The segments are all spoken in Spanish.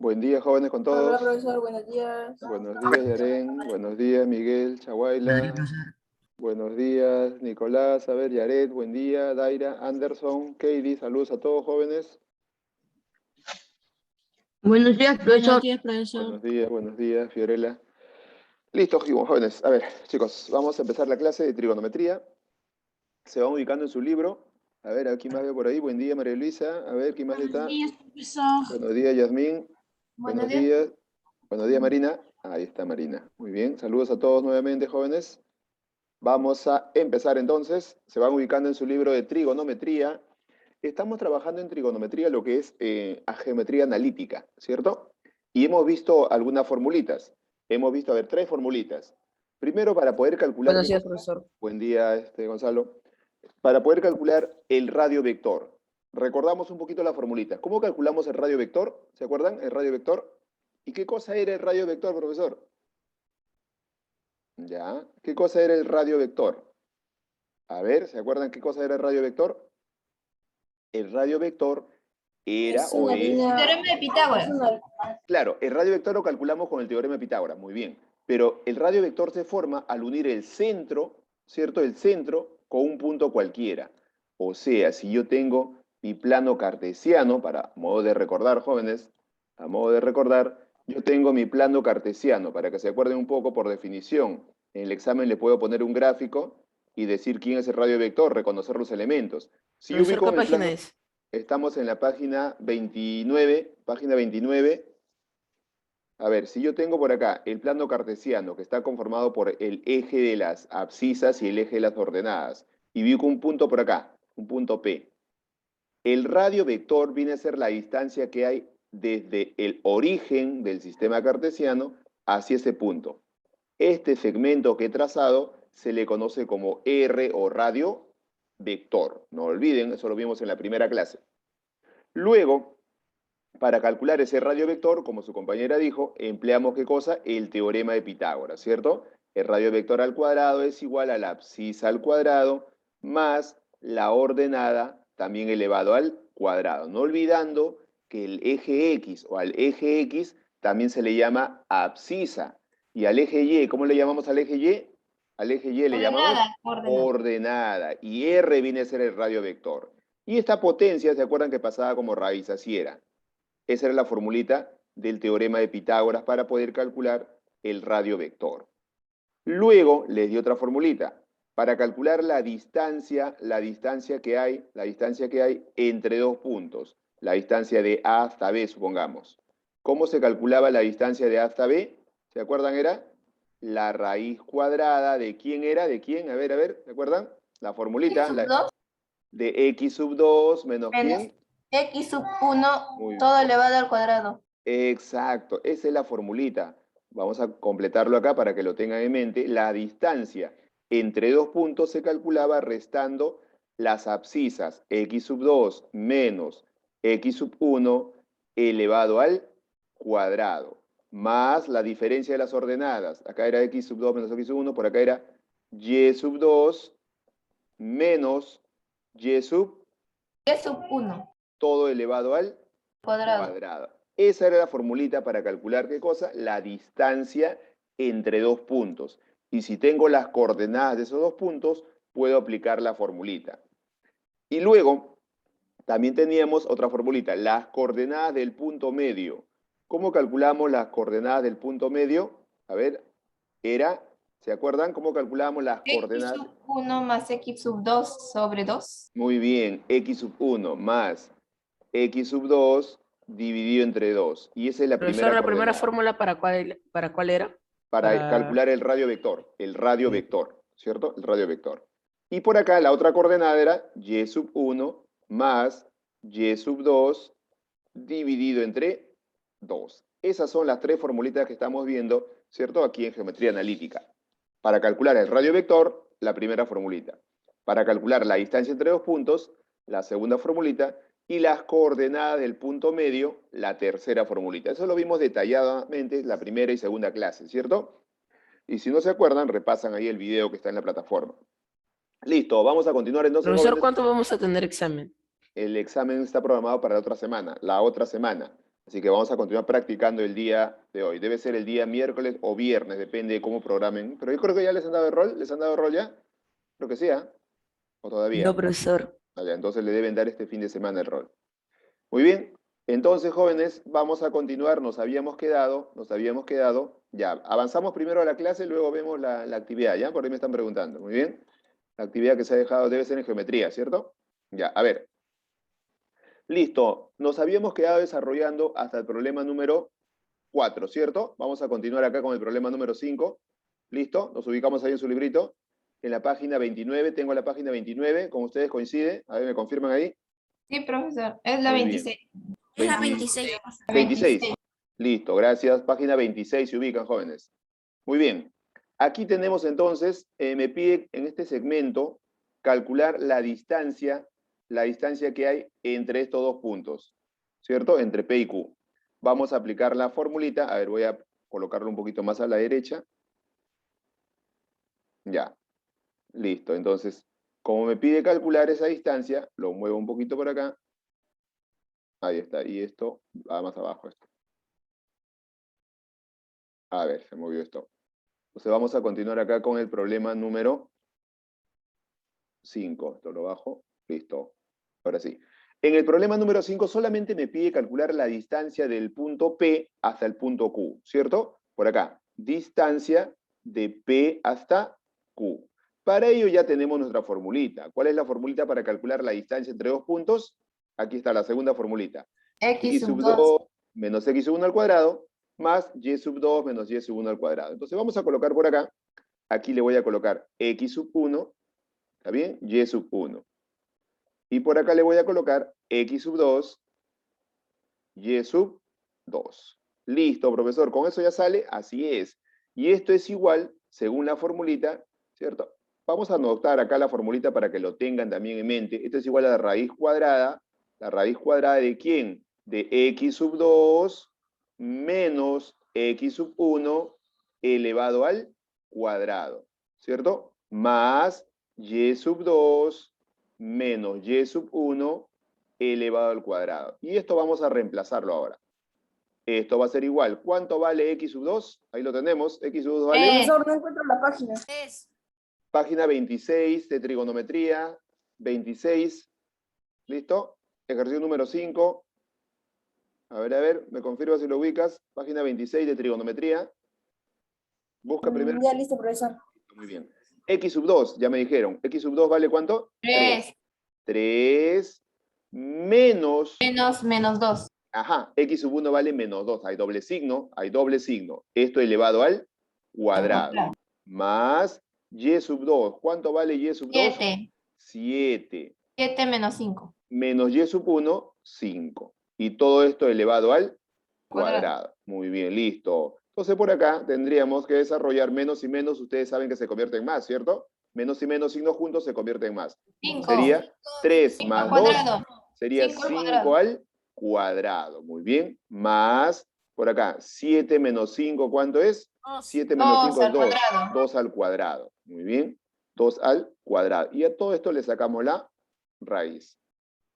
Buen día, jóvenes con Hola, todos. profesor, buenos días. Buenos días, Yaren. Buenos días, Miguel, Buenos días, Chaguaila. profesor. Buenos días, Nicolás. A ver, Yaret, buen día. Daira, Anderson, Katie, saludos a todos, jóvenes. Buenos días, profesor. Buenos días, Fiorella. Listo, jóvenes. A ver, chicos, vamos a empezar la clase de trigonometría. Se van ubicando en su libro. A ver, aquí más veo por ahí. Buen día, María Luisa. A ver, ¿quién más está? Buenos días, profesor. Buenos días, Yasmín. Buenos días. Buenos días, Marina. Ahí está Marina. Muy bien. Saludos a todos nuevamente, jóvenes. Vamos a empezar entonces. Se van ubicando en su libro de trigonometría. Estamos trabajando en trigonometría lo que es a geometría analítica, ¿cierto? Y hemos visto algunas formulitas. Hemos visto, a ver, 3 formulitas. Primero, para poder calcular... Buenos días, profesor. Buen día, Gonzalo. Para poder calcular el radio vector. Recordamos un poquito la formulita. ¿Cómo calculamos el radio vector? ¿Se acuerdan? El radio vector. ¿Y qué cosa era el radio vector, profesor? ¿Ya? ¿Qué cosa era el radio vector? A ver, ¿se acuerdan qué cosa era el radio vector? El radio vector era Es una línea... Teorema de Pitágoras. Claro, el radio vector lo calculamos con el teorema de Pitágoras, muy bien. Pero el radio vector se forma al unir el centro, ¿cierto? El centro con un punto cualquiera. O sea, si yo tengo mi plano cartesiano, para modo de recordar, jóvenes, a modo de recordar, yo tengo mi plano cartesiano, para que se acuerden un poco por definición. En el examen le puedo poner un gráfico y decir quién es el radio vector, reconocer los elementos. Si yo ubico ¿Qué el página plano, es? estamos en la página 29, página 29. A ver, si yo tengo por acá el plano cartesiano que está conformado por el eje de las abscisas y el eje de las ordenadas, y ubico un punto por acá, un punto P. El radio vector viene a ser la distancia que hay desde el origen del sistema cartesiano hacia ese punto. Este segmento que he trazado se le conoce como R o radio vector. No olviden, eso lo vimos en la primera clase. Luego, para calcular ese radio vector, como su compañera dijo, empleamos ¿qué cosa? El teorema de Pitágoras, ¿cierto? El radio vector al cuadrado es igual a la abscisa al cuadrado más la ordenada también elevado al cuadrado. No olvidando que el eje X o al eje X también se le llama abscisa. Y al eje Y, ¿cómo le llamamos al eje Y? Al eje Y le llamamos ordenada. Y R viene a ser el radio vector. Y esta potencia, ¿se acuerdan que pasaba como raíz? Así era. Esa era la formulita del teorema de Pitágoras para poder calcular el radio vector. Luego les di otra formulita para calcular la distancia que hay entre dos puntos, la distancia de A hasta B, supongamos. ¿Cómo se calculaba la distancia de A hasta B? ¿Se acuerdan? Era la raíz cuadrada de quién era, de quién, a ver, ¿se acuerdan? La formulita de x sub 2 menos quién. X sub 1, todo elevado al cuadrado. Exacto, esa es la formulita. Vamos a completarlo acá para que lo tengan en mente. La distancia entre dos puntos se calculaba restando las abscisas x sub 2 menos x sub 1 elevado al cuadrado, más la diferencia de las ordenadas. Acá era x sub 2 menos x sub 1, por acá era y sub 2 menos y sub 1. Todo elevado al cuadrado. Esa era la formulita para calcular ¿qué cosa? La distancia entre dos puntos. Y si tengo las coordenadas de esos dos puntos, puedo aplicar la formulita. Y luego, también teníamos otra formulita, las coordenadas del punto medio. ¿Cómo calculamos las coordenadas del punto medio? A ver, ¿se acuerdan cómo calculábamos las coordenadas? X sub 1 más X sub 2 sobre 2. Muy bien, X sub 1 más X sub 2 dividido entre 2. Y esa es la primera ¿La primera coordenada. fórmula para cuál era? Para calcular el radio vector, ¿cierto? El radio vector. Y por acá la otra coordenada era y sub 1 más y sub 2 dividido entre 2. Esas son las 3 formulitas que estamos viendo, ¿cierto? Aquí en geometría analítica. Para calcular el radio vector, la primera formulita. Para calcular la distancia entre dos puntos, la segunda formulita. Y las coordenadas del punto medio, la tercera formulita. Eso lo vimos detalladamente en la primera y segunda clase, ¿cierto? Y si no se acuerdan, repasan ahí el video que está en la plataforma. Listo, vamos a continuar entonces. Profesor, ¿cuánto vamos a tener examen? El examen está programado para la otra semana. Así que vamos a continuar practicando el día de hoy. Debe ser el día miércoles o viernes, depende de cómo programen. Pero yo creo que ya les han dado el rol. ¿Les han dado el rol ya? Creo que sí, ¿ah? ¿O todavía? No, profesor. Vale, entonces le deben dar este fin de semana el rol. Muy bien. Entonces, jóvenes, vamos a continuar. Nos habíamos quedado. Ya, avanzamos primero a la clase, luego vemos la actividad, ¿ya? Por ahí me están preguntando. Muy bien. La actividad que se ha dejado debe ser en geometría, ¿cierto? Ya, a ver. Listo. Nos habíamos quedado desarrollando hasta el problema número 4, ¿cierto? Vamos a continuar acá con el problema número 5. ¿Listo? Nos ubicamos ahí en su librito. En la página 29, tengo la página 29, con ustedes coincide. A ver, ¿me confirman ahí? Sí, profesor. Es la Muy bien. 26. Es la 26. 26. Listo, gracias. Página 26 se ubican, jóvenes. Muy bien. Aquí tenemos entonces, me pide en este segmento calcular la distancia que hay entre estos dos puntos, ¿cierto? Entre P y Q. Vamos a aplicar la formulita. A ver, voy a colocarlo un poquito más a la derecha. Ya. Listo. Entonces, como me pide calcular esa distancia, lo muevo un poquito por acá. Ahí está. Y esto va más abajo. Esto. A ver, se movió esto. Entonces vamos a continuar acá con el problema número 5. Esto lo bajo. Listo. Ahora sí. En el problema número 5 solamente me pide calcular la distancia del punto P hasta el punto Q, ¿cierto? Por acá. Distancia de P hasta Q. Para ello ya tenemos nuestra formulita. ¿Cuál es la formulita para calcular la distancia entre dos puntos? Aquí está la segunda formulita. X sub 2 2. menos X sub 1 al cuadrado más Y sub 2 menos Y sub 1 al cuadrado. Entonces vamos a colocar por acá. Aquí le voy a colocar X sub 1. ¿Está bien? Y sub 1. Y por acá le voy a colocar X sub 2, Y sub 2. Listo, profesor. ¿Con eso ya sale? Así es. Y esto es igual, según la formulita, ¿cierto? Vamos a anotar acá la formulita para que lo tengan también en mente. Esto es igual a la raíz cuadrada. ¿La raíz cuadrada de quién? De X sub 2 menos X sub 1 elevado al cuadrado, ¿cierto? Más Y sub 2 menos Y sub 1 elevado al cuadrado. Y esto vamos a reemplazarlo ahora. Esto va a ser igual. ¿Cuánto vale X sub 2? Ahí lo tenemos. X sub 2 vale... Profesor, no encuentro la página. Página 26 de trigonometría. 26. ¿Listo? Ejercicio número 5. A ver, me confirma si lo ubicas. Página 26 de trigonometría. Busca primero. Ya listo, profesor. Muy bien. X sub 2, ya me dijeron. X sub 2 vale ¿cuánto? 3. 3 menos... Menos 2. Ajá, X sub 1 vale menos 2. Hay doble signo, Esto elevado al cuadrado. Más Y sub 2. ¿Cuánto vale Y sub 2? 7. 7. 7 menos 5. Menos Y sub 1, 5. Y todo esto elevado al cuadrado. Muy bien, listo. Entonces por acá tendríamos que desarrollar menos y menos. Ustedes saben que se convierte en más, ¿cierto? Menos y menos signos juntos se convierte en más. 5. Sería 3 5 más al 2. cuadrado. Sería 5 al 5 cuadrado. al cuadrado. Muy bien. Más, por acá, 7 menos 5, ¿cuánto es? 7 menos 5 es al 2. cuadrado. 2 al cuadrado. Muy bien. 2 al cuadrado. Y a todo esto le sacamos la raíz.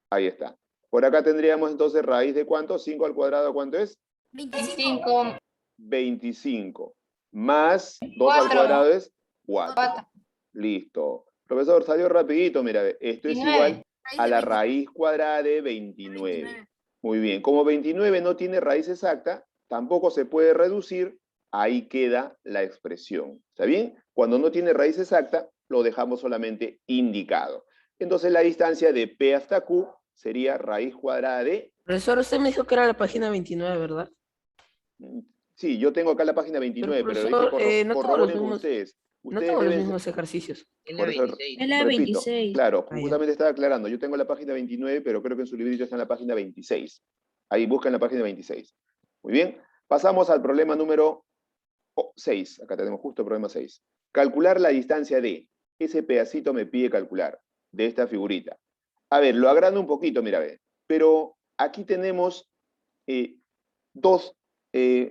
Ahí está. Por acá tendríamos entonces raíz de ¿cuánto? 5 al cuadrado, ¿cuánto es? 25. 25. Más 2 al 4. cuadrado es 4. 4. Listo. Profesor, salió rapidito, mira, esto es 29. igual a la raíz cuadrada de 29. Muy bien, como 29 no tiene raíz exacta, tampoco se puede reducir, ahí queda la expresión. ¿Está bien? Cuando no tiene raíz exacta, lo dejamos solamente indicado. Entonces la distancia de P hasta Q sería raíz cuadrada de... Profesor, usted me dijo que era la página 29, ¿verdad? Sí, yo tengo acá la página 29, pero profesor, dije no tengo los corroboren con mismos, ustedes. no Ustedes tengo los deben... mismos ejercicios. Por eso, Es la repito, 26. claro, Ah, ya. justamente estaba aclarando. Yo tengo la página 29, pero creo que en su librito está en la página 26. Ahí buscan la página 26. Muy bien. Pasamos al problema número 6. Acá tenemos justo el problema 6. Calcular la distancia de... Ese pedacito me pide calcular, de esta figurita. A ver, lo agrando un poquito, mira, ve. Pero aquí tenemos dos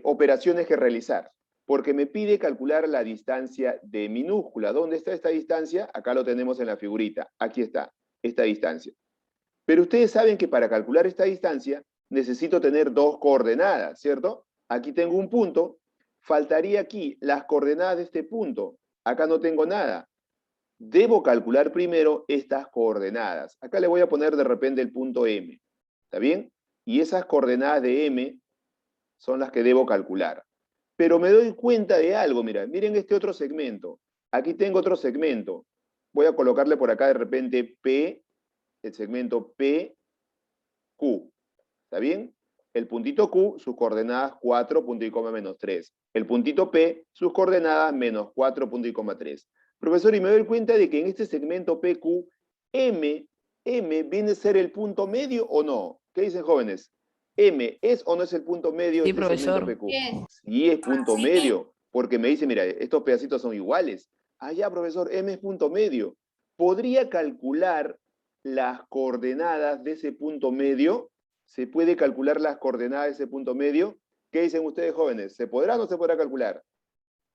operaciones que realizar. Porque me pide calcular la distancia de minúscula. ¿Dónde está esta distancia? Acá lo tenemos en la figurita. Aquí está, esta distancia. Pero ustedes saben que para calcular esta distancia necesito tener dos coordenadas, ¿cierto? Aquí tengo un punto, faltaría aquí las coordenadas de este punto. Acá no tengo nada. Debo calcular primero estas coordenadas. Acá le voy a poner de repente el punto M, ¿está bien? Y esas coordenadas de M son las que debo calcular. Pero me doy cuenta de algo, mira, miren este otro segmento. Aquí tengo otro segmento. Voy a colocarle por acá de repente P, el segmento PQ. ¿Está bien? El puntito Q, sus coordenadas 4, punto y coma, menos 3. El puntito P, sus coordenadas menos 4, punto y coma 3. Profesor, y me doy cuenta de que en este segmento PQ, M viene a ser el punto medio o no. ¿Qué dicen, jóvenes? ¿M es o no es el punto medio de Sí, este profesor. segmento PQ? Bien. Sí es punto Sí. medio, porque me dice, mira, estos pedacitos son iguales. Ah, ya, profesor, M es punto medio. ¿Podría calcular las coordenadas de ese punto medio? ¿Se puede calcular las coordenadas de ese punto medio? ¿Qué dicen ustedes, jóvenes? ¿Se podrá o no se podrá calcular?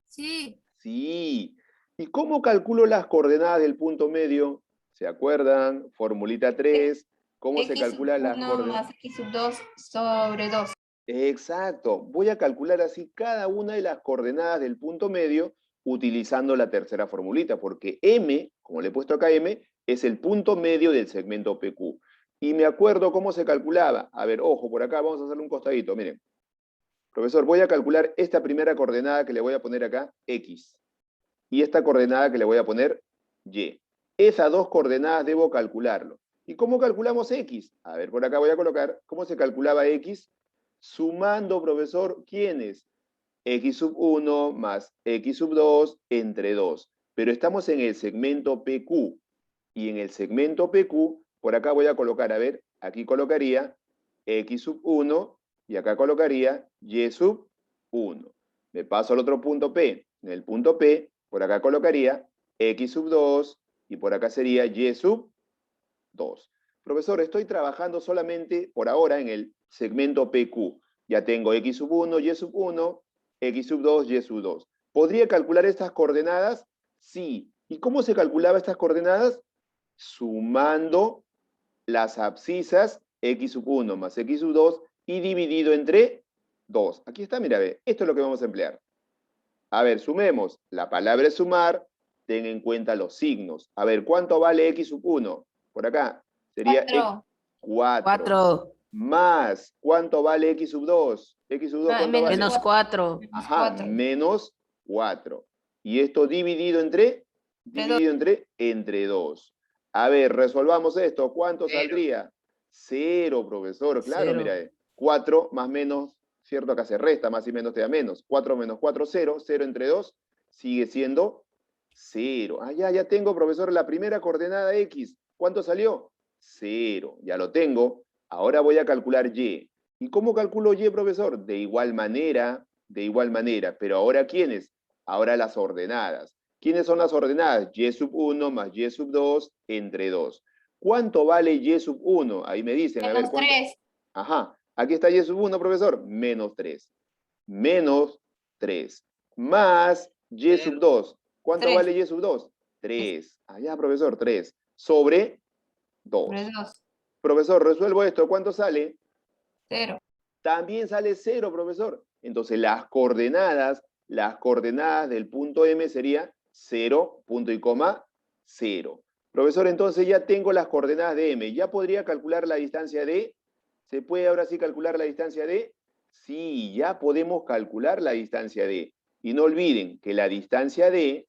Sí. Sí. ¿Y cómo calculo las coordenadas del punto medio? ¿Se acuerdan? Formulita 3. ¿Cómo se calcula las X1 coordenadas? más X2 sobre 2. Exacto. Voy a calcular así cada una de las coordenadas del punto medio utilizando la tercera formulita, porque M, como le he puesto acá M, es el punto medio del segmento PQ. Y me acuerdo cómo se calculaba. A ver, ojo, por acá vamos a hacerle un costadito, miren. Profesor, voy a calcular esta primera coordenada que le voy a poner acá, X. Y esta coordenada que le voy a poner, Y. Esas dos coordenadas debo calcularlo. ¿Y cómo calculamos X? A ver, por acá voy a colocar, ¿cómo se calculaba X? Sumando, profesor, ¿quiénes? X sub 1 más X sub 2 entre 2. Pero estamos en el segmento PQ. Y en el segmento PQ, por acá voy a colocar, a ver, aquí colocaría X sub 1 y acá colocaría Y sub 1. Me paso al otro punto P. En el punto P, por acá colocaría X sub 2 y por acá sería Y sub 2. Profesor, estoy trabajando solamente por ahora en el segmento PQ. Ya tengo X sub 1, Y sub 1, X sub 2, Y sub 2. ¿Podría calcular estas coordenadas? Sí. ¿Y cómo se calculaba estas coordenadas? Sumando las abscisas X sub 1 más X sub 2 y dividido entre 2. Aquí está, mira, ve, esto es lo que vamos a emplear. A ver, sumemos. La palabra es sumar. Ten en cuenta los signos. A ver, ¿cuánto vale X sub 1? Por acá. Sería 4. 4. 4 Más, ¿cuánto vale X sub 2? X sub 2, ¿cuánto vale? menos 4. Ajá, menos 4. ¿Y esto dividido entre? Dividido entre 2. A ver, resolvamos esto. ¿Cuánto saldría? 0, profesor. Claro, 0. mira, 4 más menos, ¿cierto? Acá se resta, más y menos te da menos. 4 menos 4, 0. 0 entre 2 sigue siendo 0. Ah, ya tengo, profesor, la primera coordenada X. ¿Cuánto salió? 0. Ya lo tengo. Ahora voy a calcular Y. ¿Y cómo calculo Y, profesor? De igual manera, pero ahora ¿quiénes? Ahora las ordenadas. ¿Quiénes son las ordenadas? Y sub 1 más Y sub 2 entre 2. ¿Cuánto vale Y sub 1? Ahí me dicen, a ver, Menos ¿cuánto? 3. Ajá, aquí está Y sub 1, profesor. Menos 3. Menos 3. Más Y sub 2. ¿Cuánto 3. vale Y sub 2? 3. Allá, profesor, 3. Sobre 2. Sobre 2. Profesor, resuelvo esto. ¿Cuánto sale? 0. También sale 0, profesor. Entonces las coordenadas del punto M sería 0, punto y coma, 0. Profesor, entonces ya tengo las coordenadas de M. ¿Ya podría calcular la distancia D? ¿Se puede ahora sí calcular la distancia D? Sí, ya podemos calcular la distancia D. Y no olviden que la distancia D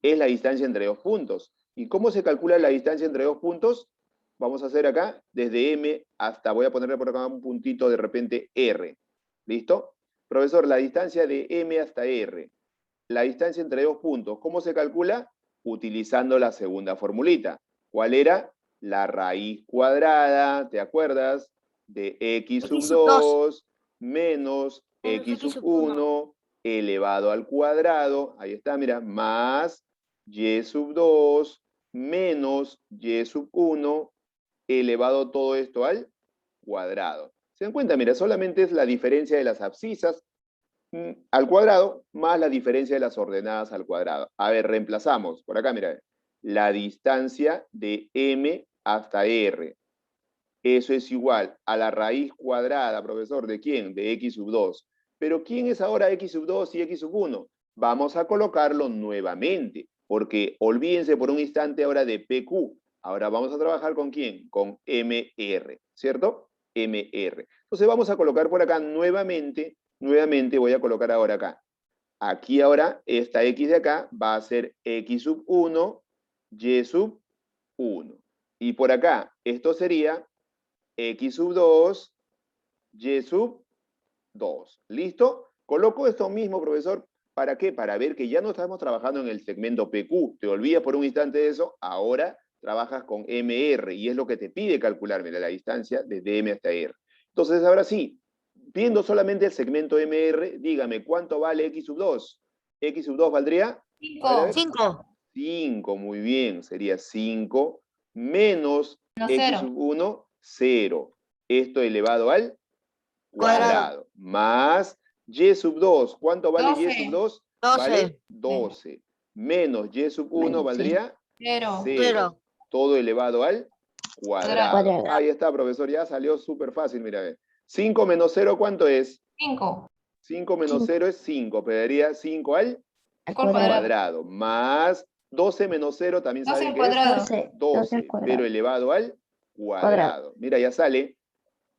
es la distancia entre dos puntos. ¿Y cómo se calcula la distancia entre dos puntos? Vamos a hacer acá, desde M hasta, voy a ponerle por acá un puntito de repente R. ¿Listo? Profesor, la distancia de M hasta R. La distancia entre dos puntos, ¿cómo se calcula? Utilizando la segunda formulita. ¿Cuál era? La raíz cuadrada, ¿te acuerdas? De X sub 2 menos X sub 1 elevado al cuadrado. Ahí está, mira, más Y sub 2 menos Y sub 1 elevado todo esto al cuadrado. ¿Se dan cuenta? Mira, solamente es la diferencia de las abscisas al cuadrado más la diferencia de las ordenadas al cuadrado. A ver, reemplazamos. Por acá, mira, la distancia de M hasta R. Eso es igual a la raíz cuadrada, profesor, ¿de quién? De x sub 2. Pero ¿quién es ahora x sub 2 y x sub 1? Vamos a colocarlo nuevamente, porque olvídense por un instante ahora de PQ. Ahora vamos a trabajar ¿con quién? Con MR, ¿cierto? MR. Entonces vamos a colocar por acá nuevamente voy a colocar ahora acá. Aquí ahora, esta x de acá va a ser x sub 1, y sub 1. Y por acá, esto sería x sub 2, y sub 2. ¿Listo? Coloco esto mismo, profesor. ¿Para qué? Para ver que ya no estamos trabajando en el segmento PQ. Te olvidas por un instante de eso. Ahora trabajas con MR y es lo que te pide calcular, mira, la distancia desde M hasta R. Entonces, ahora sí, viendo solamente el segmento MR, dígame, ¿cuánto vale x sub 2? X sub 2 valdría... 5. 5. 5, muy bien. Sería 5 menos No, x 0. sub 1, 0. Esto elevado al Cuadrado. cuadrado. Más y sub 2. ¿Cuánto vale y 12. sub 2? 12. Vale 12. Menos y sub 1 valdría 0. 0. Todo elevado al cuadrado. Cuadrado. Ahí está, profesor. Ya salió súper fácil, mira. A ver. 5 menos 0, ¿cuánto es? 5. 5 menos Cinco. 0 es 5. Pegaría 5 al Al Cuadrado. cuadrado. Más 12 menos 0, también 12 saben al que es cuadrado. 12 al 12, cuadrado. pero elevado al cuadrado. Mira, ya sale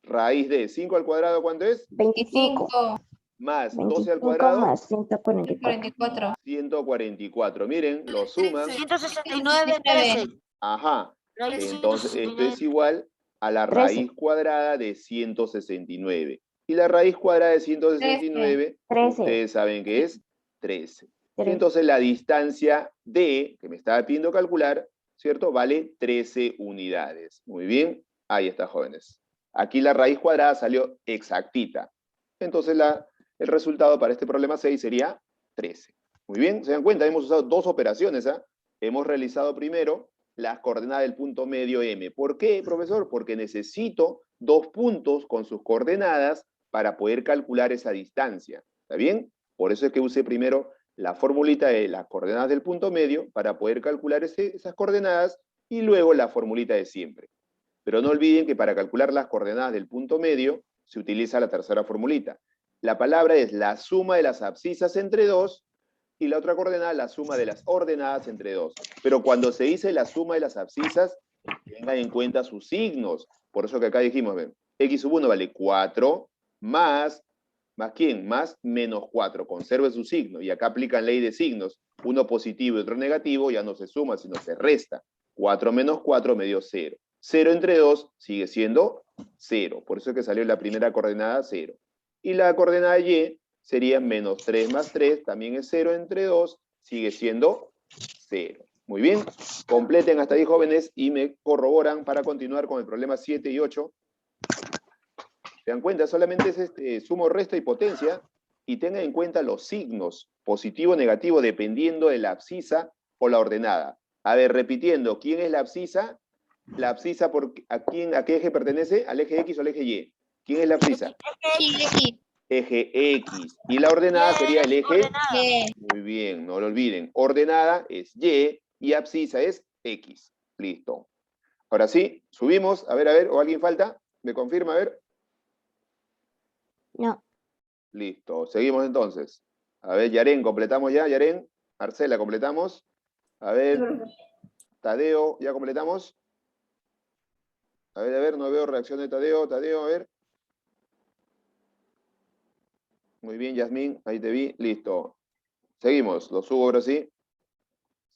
raíz de 5 al cuadrado, ¿cuánto es? 25. 5. Más 12 al 25 cuadrado, más 144. 44. 144. Miren, lo suman. 169, 13. Ajá. Raíz de Entonces, esto 169. es igual a la 13. raíz cuadrada de 169. Y la raíz cuadrada de 169, 13. ustedes saben que es 13. 13. Entonces, la distancia D, que me estaba pidiendo calcular, ¿cierto? Vale 13 unidades. Muy bien. Ahí está, jóvenes. Aquí la raíz cuadrada salió exactita. Entonces, el resultado para este problema 6 sería 13. Muy bien. ¿Se dan cuenta? Hemos usado dos operaciones. Hemos realizado primero las coordenadas del punto medio M. ¿Por qué, profesor? Porque necesito dos puntos con sus coordenadas para poder calcular esa distancia. ¿Está bien? Por eso es que usé primero la formulita de las coordenadas del punto medio para poder calcular esas coordenadas y luego la formulita de siempre. Pero no olviden que para calcular las coordenadas del punto medio se utiliza la tercera formulita. La palabra es la suma de las abscisas entre 2 y la otra coordenada la suma de las ordenadas entre 2. Pero cuando se dice la suma de las abscisas, tengan en cuenta sus signos. Por eso que acá dijimos, ven, x sub 1 vale 4 más ¿quién? Más menos 4. Conserve su signo. Y acá aplican ley de signos. Uno positivo y otro negativo ya no se suma, sino se resta. 4 menos 4 me dio 0. 0 entre 2 sigue siendo 0. Por eso es que salió la primera coordenada 0. Y la coordenada y sería menos 3 más 3, también es 0 entre 2, sigue siendo 0. Muy bien, completen hasta ahí, jóvenes, y me corroboran para continuar con el problema 7 y 8. ¿Se dan cuenta? Solamente es sumo, resta y potencia, y tengan en cuenta los signos, positivo o negativo, dependiendo de la abscisa o la ordenada. A ver, repitiendo, ¿quién es la abscisa? La abscisa, ¿a qué eje pertenece? ¿Al eje X o al eje Y? ¿Quién es la abscisa? X. Eje X. Y la ordenada sería el eje... Y. Muy bien, no lo olviden. Ordenada es Y abscisa es X. Listo. Ahora sí, subimos. A ver, ¿o alguien falta? ¿Me confirma? A ver. No. Listo. Seguimos entonces. A ver, Yaren, ¿completamos ya? Yaren. Marcela, ¿completamos? A ver. Tadeo, ¿ya completamos? A ver, no veo reacción de Tadeo. Tadeo, a ver. Muy bien, Yasmín, ahí te vi. Listo. Seguimos, lo subo ahora sí.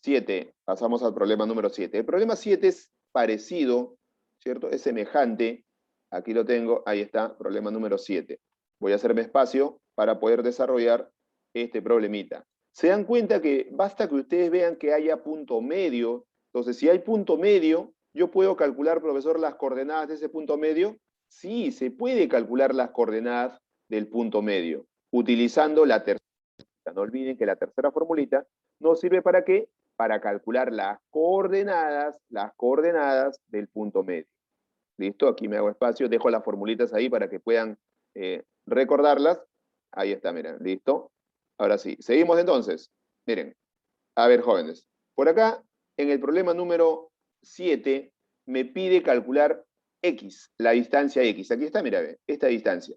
7, pasamos al problema número 7. El problema 7 es parecido, ¿cierto? Es semejante. Aquí lo tengo, ahí está, problema número 7. Voy a hacerme espacio para poder desarrollar este problemita. Se dan cuenta que basta que ustedes vean que haya punto medio. Entonces, si hay punto medio, ¿yo puedo calcular, profesor, las coordenadas de ese punto medio? Sí, se puede calcular las coordenadas del punto medio, utilizando la tercera. No olviden que la tercera formulita nos sirve ¿para qué? Para calcular las coordenadas del punto medio. ¿Listo? Aquí me hago espacio, dejo las formulitas ahí para que puedan recordarlas. Ahí está, miren, ¿listo? Ahora sí, seguimos entonces. Miren, a ver, jóvenes, por acá, en el problema número 7, me pide calcular X, la distancia X. Aquí está, mira, ve, esta distancia.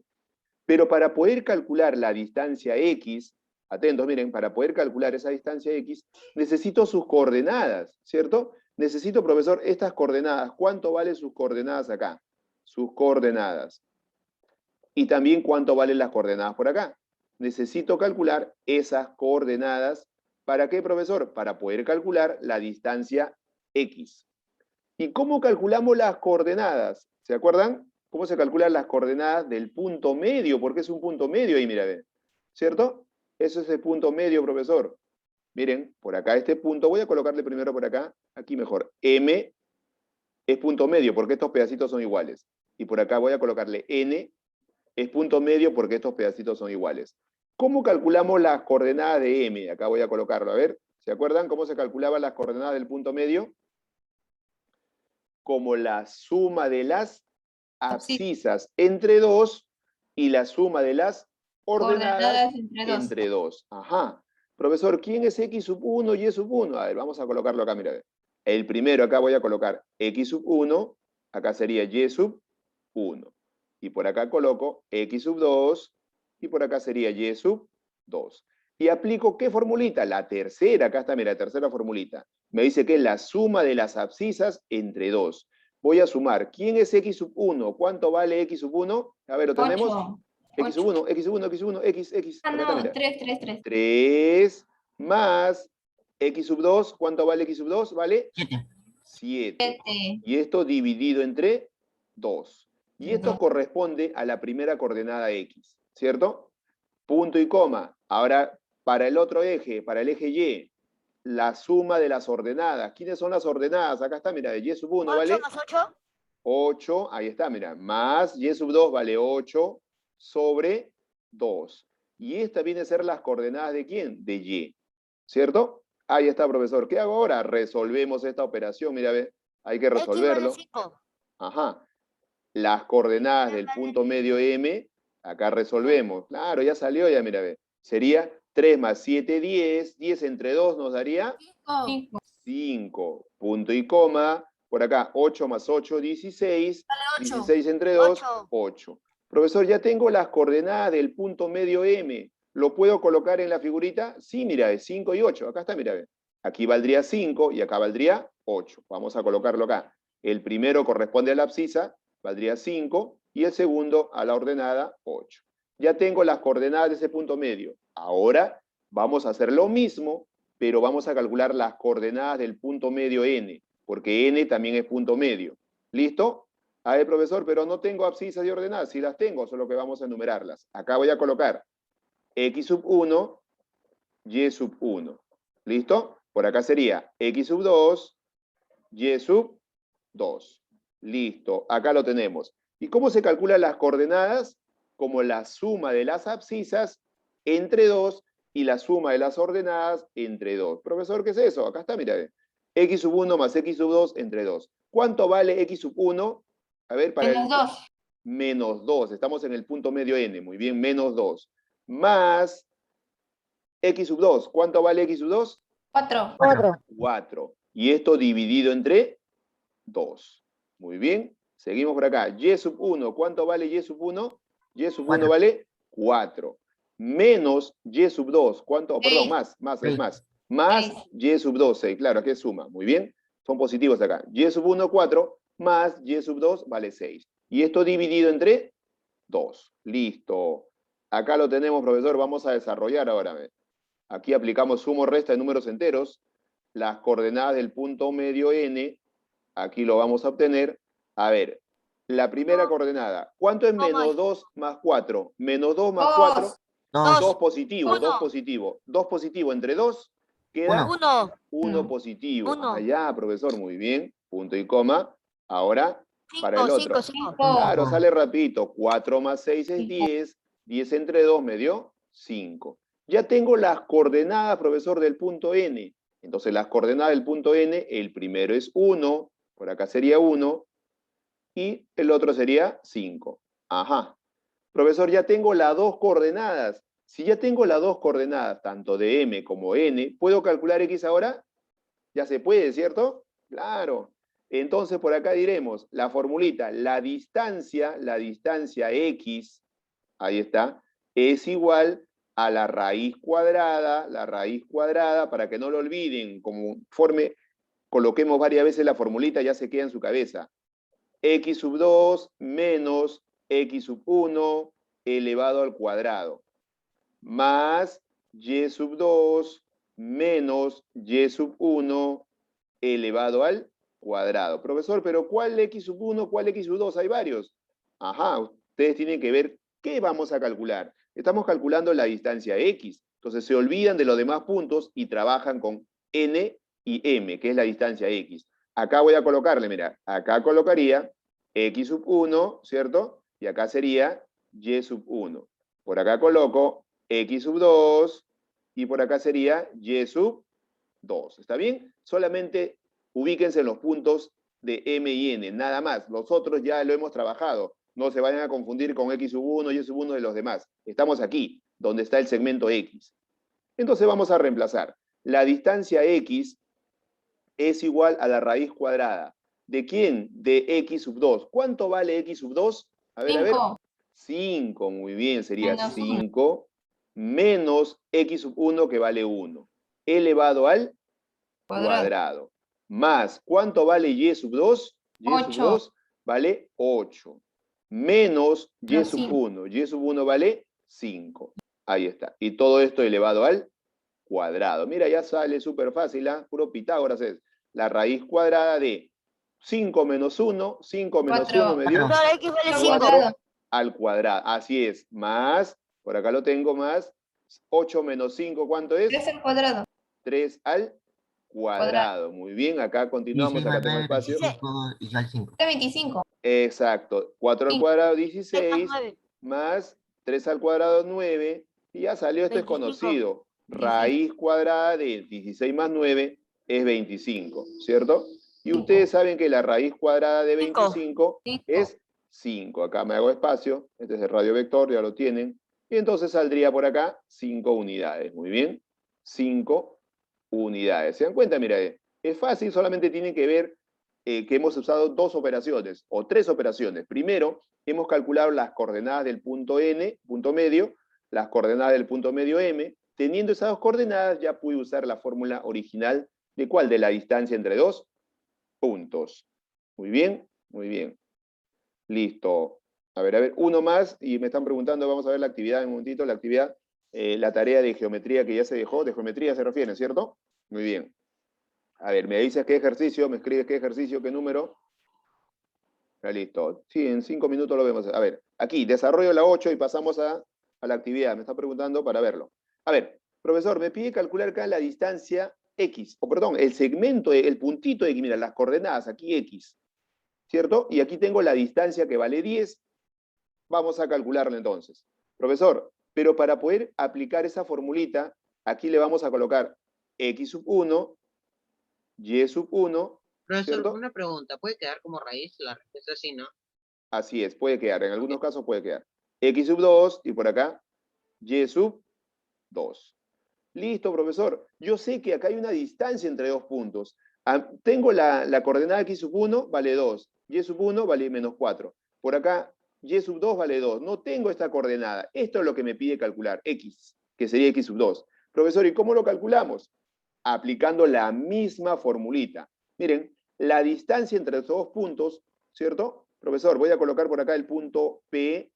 Pero para poder calcular la distancia X, atentos, miren, para poder calcular esa distancia X, necesito sus coordenadas, ¿cierto? Necesito, profesor, estas coordenadas. ¿Cuánto valen sus coordenadas acá? Sus coordenadas. Y también cuánto valen las coordenadas por acá. Necesito calcular esas coordenadas. ¿Para qué, profesor? Para poder calcular la distancia X. ¿Y cómo calculamos las coordenadas? ¿Se acuerdan? ¿Cómo se calculan las coordenadas del punto medio? Porque es un punto medio ahí, mira, ve. ¿Cierto? Eso es el punto medio, profesor. Miren, por acá este punto, voy a colocarle primero por acá, aquí mejor. M es punto medio porque estos pedacitos son iguales. Y por acá voy a colocarle N, es punto medio porque estos pedacitos son iguales. ¿Cómo calculamos las coordenadas de M? Acá voy a colocarlo, a ver. ¿Se acuerdan cómo se calculaban las coordenadas del punto medio? Como la suma de las abscisas entre 2 y la suma de las ordenadas entre 2. Ajá. Profesor, ¿quién es X sub 1 y Y sub 1? A ver, vamos a colocarlo acá, mira. El primero acá voy a colocar X sub 1, acá sería Y sub 1. Y por acá coloco X sub 2, y por acá sería Y sub 2. Y aplico, ¿qué formulita? La tercera, acá está, mira, la tercera formulita. Me dice que es la suma de las abscisas entre 2. Voy a sumar. ¿Quién es X sub 1? ¿Cuánto vale X sub 1? A ver, ¿lo tenemos? 8. X sub 1, X sub 1, X sub 1, X. Ah, Acá está, no, mira. 3. 3 más X sub 2. ¿Cuánto vale X sub 2? Vale 7. Y esto dividido entre 2. Y esto corresponde a la primera coordenada X, ¿cierto? Punto y coma. Ahora, para el otro eje, para el eje Y, la suma de las ordenadas. ¿Quiénes son las ordenadas? Acá está, mira, Y sub 1, ¿vale? 8 más 8. 8, ahí está, mira, más Y sub 2 vale 8 sobre 2. Y esta viene a ser las coordenadas ¿de quién? De Y, ¿cierto? Ahí está, profesor. ¿Qué hago ahora? Resolvemos esta operación, mira, ve, hay que resolverlo. Ajá. Las coordenadas del punto medio M, acá resolvemos. Claro, ya salió, ya mira, ve. Sería 3 más 7, 10. 10 entre 2 nos daría 5. Punto y coma. Por acá, 8 más 8, 16. 16 entre 2, 8. Profesor, ya tengo las coordenadas del punto medio M. ¿Lo puedo colocar en la figurita? Sí, mira, ve, 5 y 8. Acá está, mira, ve. Aquí valdría 5 y acá valdría 8. Vamos a colocarlo acá. El primero corresponde a la abscisa, valdría 5, y el segundo a la ordenada 8. Ya tengo las coordenadas de ese punto medio. Ahora vamos a hacer lo mismo, pero vamos a calcular las coordenadas del punto medio N, porque N también es punto medio. ¿Listo? A ver, profesor, pero no tengo abscisas y ordenadas. Sí las tengo, solo que vamos a enumerarlas. Acá voy a colocar X sub 1, Y sub 1. ¿Listo? Por acá sería X sub 2, Y sub 2. Listo, acá lo tenemos. ¿Y cómo se calculan las coordenadas? Como la suma de las abscisas entre 2 y la suma de las ordenadas entre 2. Profesor, ¿qué es eso? Acá está, mira. X sub 1 más X sub 2 entre 2. ¿Cuánto vale X sub 1? A ver, para Menos 2. Menos 2. Estamos en el punto medio N. Muy bien, menos 2. Más X sub 2. ¿Cuánto vale X sub 2? 4. 4. Y esto dividido entre 2. Muy bien. Seguimos por acá. Y sub 1. ¿Cuánto vale Y sub 1? Y sub 1 vale 4. Menos Y sub 2. ¿Cuánto? Perdón, más, es más. Más Y sub 2. Claro, aquí es suma. Muy bien. Son positivos acá. Y sub 1, 4. Más Y sub 2 vale 6. Y esto dividido entre 2. Listo. Acá lo tenemos, profesor. Vamos a desarrollar ahora. Aquí aplicamos suma o resta de números enteros. Las coordenadas del punto medio N. Aquí lo vamos a obtener. A ver, la primera coordenada. ¿Cuánto es menos 2 más 4? Menos 2 más 4. 2 positivo, 2 positivo. 2 positivo entre 2 queda 1 positivo. Allá, profesor, muy bien. Punto y coma. Ahora, para el otro. Claro, sale rapidito. 4 más 6 es 10. 10 entre 2 me dio 5. Ya tengo las coordenadas, profesor, del punto N. Entonces, las coordenadas del punto N, el primero es 1. Por acá sería 1. Y el otro sería 5. Ajá. Profesor, ya tengo las dos coordenadas. Si ya tengo las dos coordenadas, tanto de M como N, ¿puedo calcular X ahora? Ya se puede, ¿cierto? Claro. Entonces por acá diremos, la formulita, la distancia x, ahí está, es igual a la raíz cuadrada, para que no lo olviden, coloquemos varias veces la formulita, ya se queda en su cabeza. X sub 2 menos X sub 1 elevado al cuadrado, más Y sub 2 menos Y sub 1 elevado al cuadrado. Profesor, pero ¿cuál X sub 1, cuál X sub 2? Hay varios. Ajá, ustedes tienen que ver qué vamos a calcular. Estamos calculando la distancia X. Entonces se olvidan de los demás puntos y trabajan con N y M, que es la distancia X. Acá voy a colocarle, mira, acá colocaría X sub 1, ¿cierto? Y acá sería Y sub 1. Por acá coloco X sub 2 y por acá sería Y sub 2. ¿Está bien? Solamente ubíquense en los puntos de M y N, nada más. Los otros ya lo hemos trabajado. No se vayan a confundir con X sub 1 y Y sub 1 de los demás. Estamos aquí, donde está el segmento X. Entonces vamos a reemplazar. La distancia X es igual a la raíz cuadrada. ¿De quién? De X sub 2. ¿Cuánto vale X sub 2? A ver, 5. a ver. 5, muy bien, sería Menos 5 menos X sub 1 que vale 1. Elevado al cuadrado. Más, ¿cuánto vale Y sub 2? Y sub 8. 2 vale 8. Menos Y Menos sub 5. 1. Y sub 1 vale 5. Ahí está. Y todo esto elevado al cuadrado. Mira, ya sale súper fácil, ¿ah? Puro Pitágoras es. La raíz cuadrada de 5 menos 1, 5 menos 1 me dio Profesor, X vale 5. 4 al cuadrado. Así es. Más, por acá lo tengo, más 8 menos 5, ¿cuánto es? 3 al cuadrado. 3 al cuadrado. Muy bien, acá continuamos, acá tengo espacio. 25. Exacto. 4 al cuadrado, 16, 9. más 3 al cuadrado, 9, y ya salió, esto es 25. conocido. Raíz cuadrada de 16 más 9 es 25, ¿cierto? Y ustedes saben que la raíz cuadrada de 25 es 5. Acá me hago espacio, este es el radio vector, ya lo tienen. Y entonces saldría por acá 5 unidades. Muy bien, 5 unidades. ¿Se dan cuenta? Mira, es fácil, solamente tienen que ver que hemos usado 2 operaciones, o 3 operaciones. Primero, hemos calculado las coordenadas del punto N, punto medio, las coordenadas del punto medio M. Teniendo esas 2 coordenadas, ya pude usar la fórmula original, ¿de cuál? De la distancia entre 2 puntos. Muy bien, muy bien. Listo. A ver, uno más, y me están preguntando, vamos a ver la actividad en un momentito, la actividad, la tarea de geometría que ya se dejó, de geometría se refiere, ¿cierto? Muy bien. A ver, me dices qué ejercicio, me escribes qué ejercicio, qué número. Ya listo. Sí, en 5 minutos lo vemos. A ver, aquí, desarrollo la 8 y pasamos a la actividad. Me está preguntando para verlo. A ver, profesor, me pide calcular acá la distancia X, o perdón, el segmento, el puntito X, mira, las coordenadas, aquí X, ¿cierto? Y aquí tengo la distancia que vale 10. Vamos a calcularla entonces. Profesor, pero para poder aplicar esa formulita, aquí le vamos a colocar X sub 1, Y sub 1, Profesor, ¿cierto? una pregunta, ¿puede quedar como raíz la respuesta así, no? Así es, puede quedar, en algunos casos puede quedar. X sub 2, y por acá, Y sub 2. Listo, profesor. Yo sé que acá hay una distancia entre 2 puntos. Tengo la coordenada X sub 1, vale 2. Y sub 1 vale menos 4. Por acá, Y sub 2 vale 2. No tengo esta coordenada. Esto es lo que me pide calcular, X, que sería X sub 2. Profesor, ¿y cómo lo calculamos? Aplicando la misma formulita. Miren, la distancia entre estos 2 puntos, ¿cierto? Profesor, voy a colocar por acá el punto P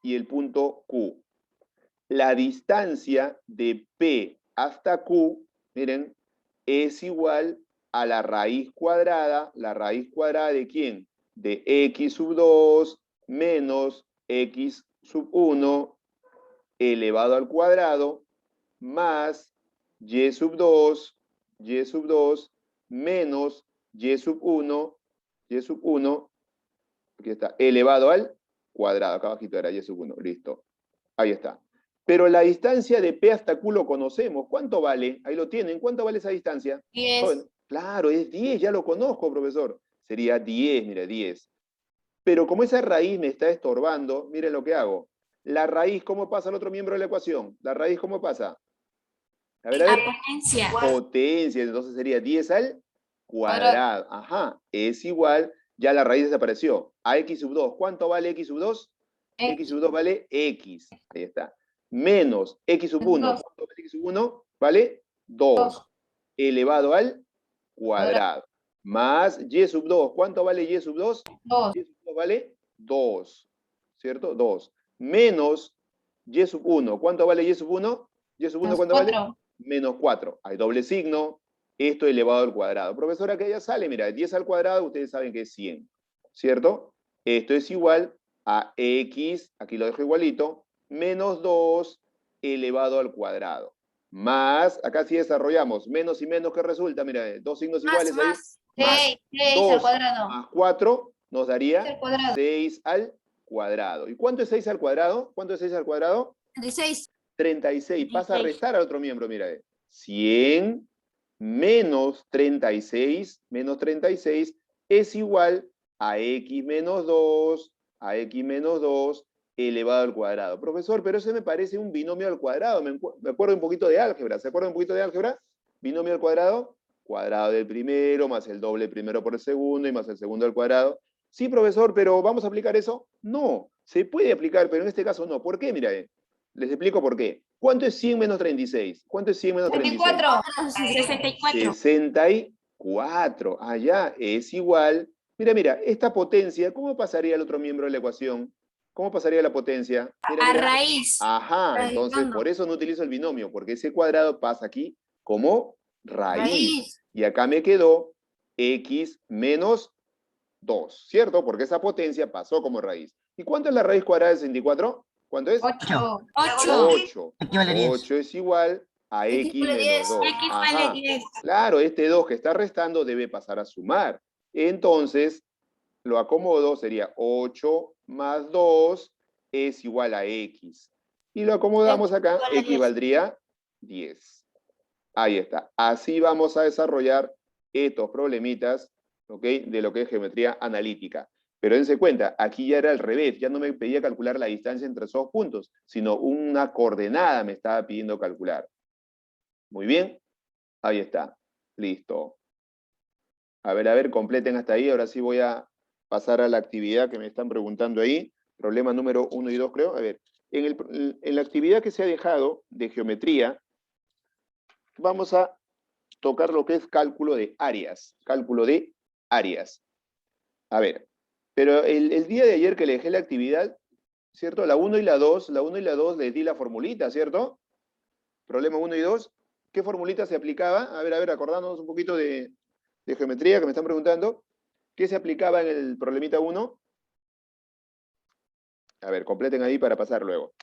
y el punto Q. La distancia de P hasta Q, miren, es igual a la raíz cuadrada ¿de quién? De X sub 2 menos X sub 1 elevado al cuadrado más Y sub 2 menos Y sub 1, aquí está, elevado al cuadrado. Acá abajito era Y sub 1, listo. Ahí está. Pero la distancia de P hasta Q lo conocemos. ¿Cuánto vale? Ahí lo tienen. ¿Cuánto vale esa distancia? 10. Bueno, claro, es 10, ya lo conozco, profesor. Sería 10, mira, 10. Pero como esa raíz me está estorbando, miren lo que hago. La raíz, ¿cómo pasa al otro miembro de la ecuación? La raíz, ¿cómo pasa? A ver. Potencia. Potencia, entonces sería 10 al cuadrado. Ajá, es igual, ya la raíz desapareció. A x sub 2, ¿cuánto vale x sub 2? X sub 2 vale x, ahí está. Menos x sub 1, Dos. ¿cuánto vale x sub 1? Vale 2, elevado al cuadrado. Más y sub 2, ¿cuánto vale y sub 2? 2. Y sub 2 vale 2, ¿cierto? 2. Menos y sub 1, ¿cuánto vale y sub 1? Y sub 1, ¿cuánto vale? Menos 4. Hay doble signo, esto elevado al cuadrado. Profesora, que ya sale, mira, 10 al cuadrado, ustedes saben que es 100, ¿cierto? Esto es igual a x, aquí lo dejo igualito, menos 2 elevado al cuadrado. Más, acá sí desarrollamos, menos y menos, ¿qué resulta? Mira, dos signos iguales ahí. Más 6 al 2 cuadrado. más 4 nos daría 6 al cuadrado. 6 al cuadrado. ¿Y cuánto es 6 al cuadrado? ¿Cuánto es 6 al cuadrado? 36. 36. Pasa a restar al otro miembro, mira. 100 menos 36 es igual a x menos 2 elevado al cuadrado. Profesor, pero ese me parece un binomio al cuadrado. Me acuerdo un poquito de álgebra. ¿Se acuerdan un poquito de álgebra? Binomio al cuadrado, cuadrado del primero, más el doble primero por el segundo, y más el segundo al cuadrado. Sí, profesor, pero ¿vamos a aplicar eso? No, se puede aplicar, pero en este caso no. ¿Por qué? Mira, les explico por qué. ¿Cuánto es 100 menos 36? ¿Cuánto es 100 menos 36? 64. 64. Allá es igual. Mira, esta potencia, ¿cómo pasaría al otro miembro de la ecuación? ¿Cómo pasaría la potencia? Mira, A mira. raíz. Ajá, entonces Radicando. por eso no utilizo el binomio, porque ese cuadrado pasa aquí como raíz. Y acá me quedó x menos 2, ¿cierto? Porque esa potencia pasó como raíz. ¿Y cuánto es la raíz cuadrada de 64? ¿Cuánto es? 8. 8. Aquí vale 10. 8 es igual a X x vale menos 10. 2. X Ajá. vale 10. Claro, este 2 que está restando debe pasar a sumar. Entonces, lo acomodo, sería 8 más 2 es igual a x. Y lo acomodamos acá, igual a x 10. valdría 10. Ahí está. Así vamos a desarrollar estos problemitas, ¿ok? De lo que es geometría analítica. Pero dense cuenta, aquí ya era al revés, ya no me pedía calcular la distancia entre esos puntos, sino una coordenada me estaba pidiendo calcular. Muy bien, ahí está, listo. A ver, completen hasta ahí, ahora sí voy a pasar a la actividad que me están preguntando ahí. Problema número 1 y 2, creo. A ver, en la actividad que se ha dejado de geometría, vamos a tocar lo que es cálculo de áreas. Cálculo de áreas. A ver, pero el día de ayer que le dejé la actividad, ¿cierto? La 1 y la 2 les di la formulita, ¿cierto? Problema 1 y 2. ¿Qué formulita se aplicaba? A ver, acordándonos un poquito de geometría que me están preguntando. ¿Qué se aplicaba en el problemita 1? A ver, completen ahí para pasar luego.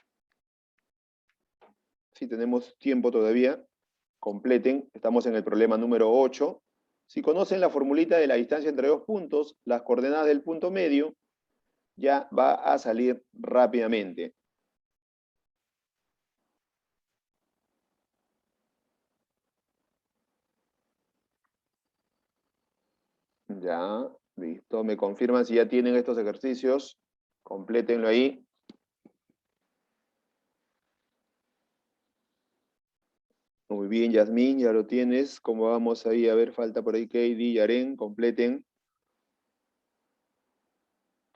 Si tenemos tiempo todavía, completen. Estamos en el problema número 8. Si conocen la formulita de la distancia entre dos puntos, las coordenadas del punto medio, ya va a salir rápidamente. Ya, listo. Me confirman si ya tienen estos ejercicios. Complétenlo ahí. Muy bien, Yasmín, ya lo tienes. ¿Cómo vamos ahí? A ver, falta por ahí Katie, Yaren, completen.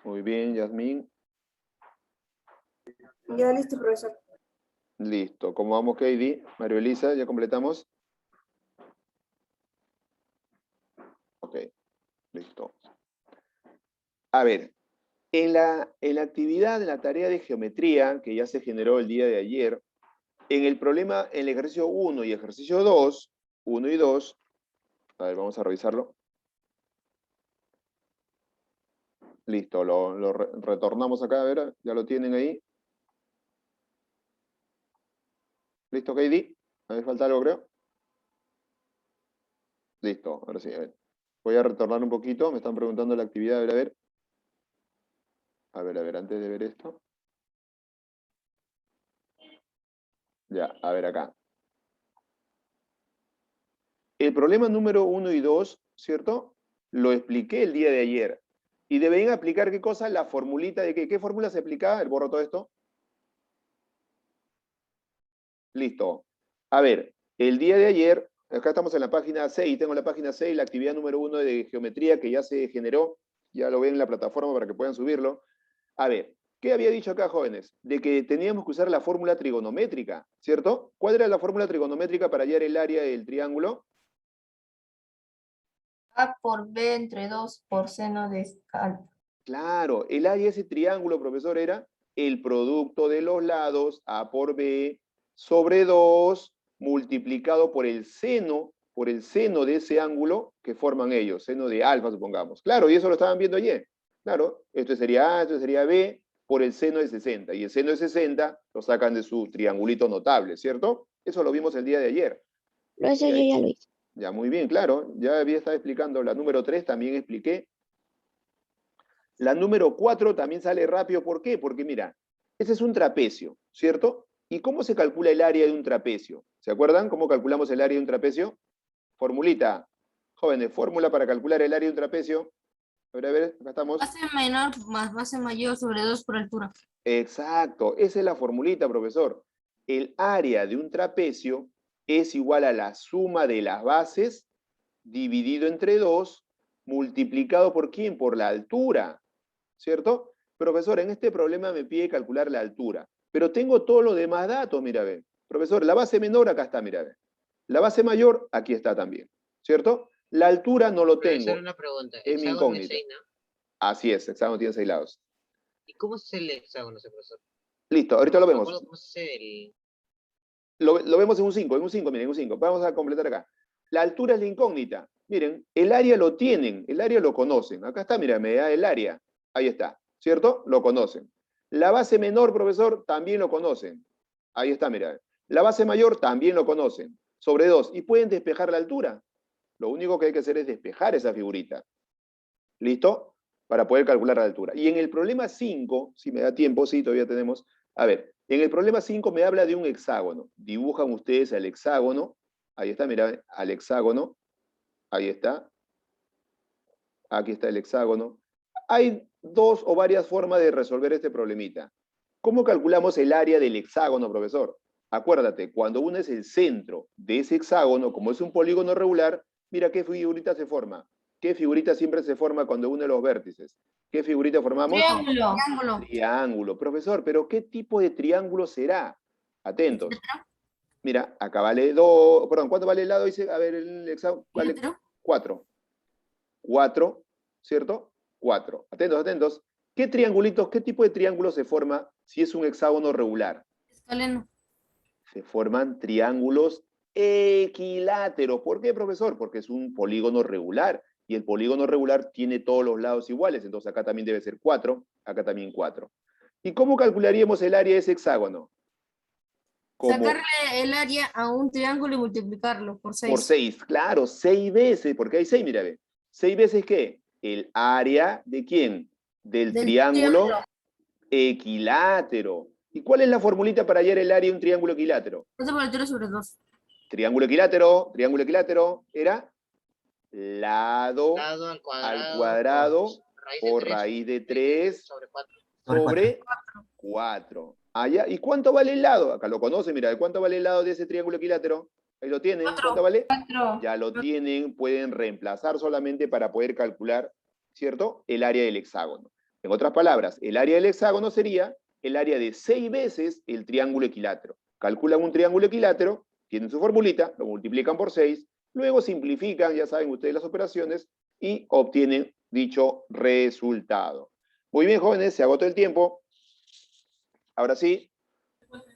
Muy bien, Yasmín. Ya listo, profesor. Listo. ¿Cómo vamos, Katie? Mario Elisa, ¿ya completamos? Ok, listo. A ver, en la actividad, en la tarea de geometría, que ya se generó el día de ayer, en el problema, en el ejercicio 1 y ejercicio 2, 1 y 2, a ver, vamos a revisarlo. Listo, lo retornamos acá, a ver, ya lo tienen ahí. ¿Listo, Katie? A ver, falta algo, creo. Listo, ahora sí, a ver. Voy a retornar un poquito, me están preguntando la actividad, a ver. A ver, antes de ver esto. Ya, a ver acá. El problema número 1 y 2, ¿cierto? Lo expliqué el día de ayer. Y deberían aplicar, ¿qué cosa? La formulita de qué. ¿Qué fórmula se aplicaba? ¿El borro todo esto? Listo. A ver, el día de ayer, Acá estamos en la página 6, tengo la página 6, la actividad número 1 de geometría que ya se generó, ya lo ven en la plataforma para que puedan subirlo. A ver, ¿qué había dicho acá, jóvenes? De que teníamos que usar la fórmula trigonométrica, ¿cierto? ¿Cuál era la fórmula trigonométrica para hallar el área del triángulo? A por B entre 2 por seno de alfa. Claro, el área de ese triángulo, profesor, era el producto de los lados, A por B, sobre 2, multiplicado por el seno de ese ángulo que forman ellos, seno de alfa, supongamos. Claro, y eso lo estaban viendo ayer. Claro, esto sería A, esto sería B, por el seno de 60. Y el seno de 60 lo sacan de su triangulito notable, ¿cierto? Eso lo vimos el día de ayer. Eso yo ya lo hice. Ya, muy bien, claro. Ya había estado explicando la número 3, también expliqué. La número 4 también sale rápido. ¿Por qué? Porque mira, ese es un trapecio, ¿cierto? ¿Y cómo se calcula el área de un trapecio? ¿Se acuerdan cómo calculamos el área de un trapecio? Formulita. Jóvenes, fórmula para calcular el área de un trapecio. A ver, acá estamos. Base menor más base mayor sobre 2 por altura. Exacto, esa es la formulita, profesor. El área de un trapecio es igual a la suma de las bases dividido entre 2, multiplicado ¿por quién? Por la altura, ¿cierto? Profesor, en este problema me pide calcular la altura, pero tengo todos los demás datos, mira, ve. Profesor, la base menor acá está, mira, ve. La base mayor aquí está también, ¿cierto? La altura no lo tengo. Profesor, una pregunta. Es mi Hexágono de incógnita. 6, ¿no? Así es, hexágono tiene 6 lados. ¿Y cómo se hace el hexágono, profesor? Listo, ahorita lo No me vemos. acuerdo cómo se hace el... Lo vemos en un 5, miren, en un 5. Vamos a completar acá. La altura es la incógnita. Miren, el área lo tienen, el área lo conocen. Acá está, mira, me da el área. Ahí está, ¿cierto? Lo conocen. La base menor, profesor, también lo conocen. Ahí está, mira. La base mayor también lo conocen. Sobre 2. Y pueden despejar la altura. Lo único que hay que hacer es despejar esa figurita. ¿Listo? Para poder calcular la altura. Y en el problema 5, si me da tiempo, sí, todavía tenemos. A ver, en el problema 5 me habla de un hexágono. Dibujan ustedes al hexágono. Ahí está, mira, al hexágono. Ahí está. Aquí está el hexágono. Hay dos o varias formas de resolver este problemita. ¿Cómo calculamos el área del hexágono, profesor? Acuérdate, cuando uno es el centro de ese hexágono, como es un polígono regular, mira qué figurita se forma. ¿Qué figurita siempre se forma cuando une los vértices? ¿Qué figurita formamos? Triángulo. Triángulo. Profesor, ¿pero qué tipo de triángulo será? Atentos. Mira, acá vale 2, perdón, ¿cuánto vale el lado? Dice, a ver, el hexágono vale 4. 4, ¿cierto? 4. Atentos, atentos. ¿Qué triangulitos, qué tipo de triángulo se forma si es un hexágono regular? Escaleno. Se forman triángulos equiláteros. ¿Por qué, profesor? Porque es un polígono regular. Y el polígono regular tiene todos los lados iguales. Entonces acá también debe ser 4, acá también 4. ¿Y cómo calcularíamos el área de ese hexágono? Sacarle el área a un triángulo y multiplicarlo por 6. Por 6, claro, 6 veces, porque hay 6, mira, ve. 6 veces, ¿qué? El área de ¿quién? Del triángulo equilátero. ¿Y cuál es la formulita para hallar el área de un triángulo equilátero? 2 por altura sobre 2. Triángulo equilátero, era lado al cuadrado por raíz de 3 sobre 4. Allá. ¿Y cuánto vale el lado? Acá lo conocen, mira, ¿cuánto vale el lado de ese triángulo equilátero? Ahí lo tienen. 4. ¿Cuánto vale? 4. Ya lo tienen, pueden reemplazar solamente para poder calcular, ¿cierto? El área del hexágono. En otras palabras, el área del hexágono sería el área de 6 veces el triángulo equilátero. Calculan un triángulo equilátero, tienen su formulita, lo multiplican por 6, luego simplifican, ya saben ustedes las operaciones, y obtienen dicho resultado. Muy bien, jóvenes, se agotó el tiempo. Ahora sí,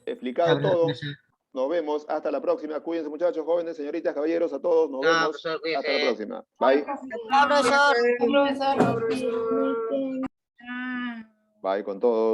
explicado todo. Nos vemos. Hasta la próxima. Cuídense, muchachos, jóvenes, señoritas, caballeros, a todos. Nos vemos. Profesor, Hasta la cuídese. próxima. Bye. Profesor. Bye con todos.